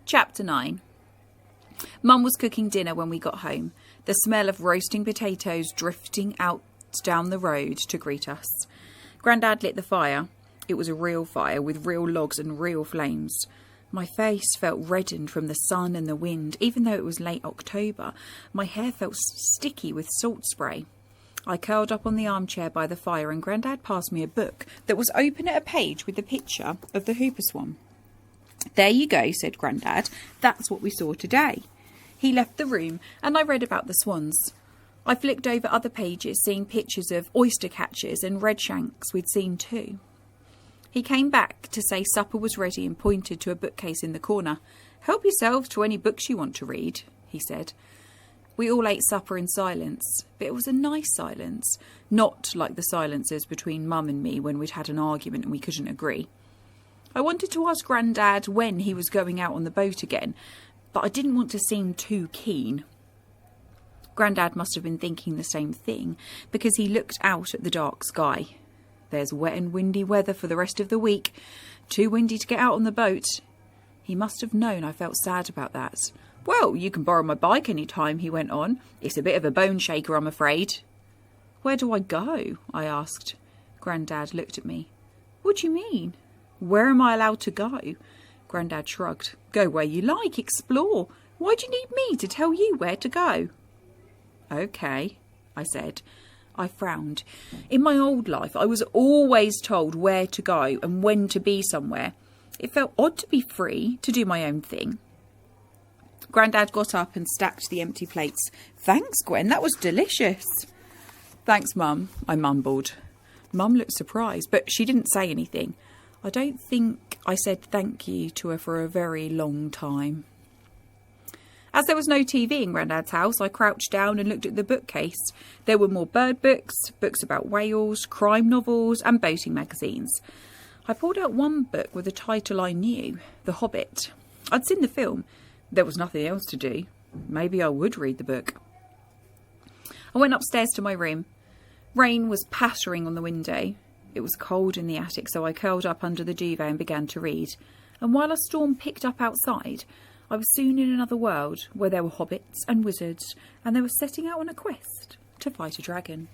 Chapter 9. Mum was cooking dinner when we got home, the smell of roasting potatoes drifting out down the road to greet us. Grandad lit the fire. It was a real fire with real logs and real flames. My face felt reddened from the sun and the wind. Even though it was late October, my hair felt sticky with salt spray. I curled up on the armchair by the fire and Grandad passed me a book that was open at a page with the picture of the Hooper Swan. "There you go," said Grandad. "That's what we saw today." He left the room and I read about the swans. I flicked over other pages, seeing pictures of oyster catchers and redshanks we'd seen too. He came back to say supper was ready and pointed to a bookcase in the corner. "Help yourselves to any books you want to read," he said. We all ate supper in silence, but it was a nice silence, not like the silences between Mum and me when we'd had an argument and we couldn't agree. I wanted to ask Grandad when he was going out on the boat again, but I didn't want to seem too keen. Grandad must have been thinking the same thing, because he looked out at the dark sky. "There's wet and windy weather for the rest of the week. Too windy to get out on the boat." He must have known I felt sad about that. "Well, you can borrow my bike any time," he went on. "It's a bit of a bone shaker, I'm afraid." "Where do I go?" I asked. Grandad looked at me. "What do you mean? Where am I allowed to go?" Grandad shrugged. "Go where you like, explore. Why do you need me to tell you where to go?" "Okay," I said. I frowned. In my old life, I was always told where to go and when to be somewhere. It felt odd to be free, to do my own thing. Grandad got up and stacked the empty plates. "Thanks, Gwen, that was delicious." "Thanks, Mum," I mumbled. Mum looked surprised, but she didn't say anything. I don't think I said thank you to her for a very long time. As there was no TV in Grandad's house, I crouched down and looked at the bookcase. There were more bird books, books about whales, crime novels and boating magazines. I pulled out one book with a title I knew, The Hobbit. I'd seen the film. There was nothing else to do. Maybe I would read the book. I went upstairs to my room. Rain was pattering on the window. It was cold in the attic, so I curled up under the duvet and began to read. And while a storm picked up outside, I was soon in another world where there were hobbits and wizards, and they were setting out on a quest to fight a dragon.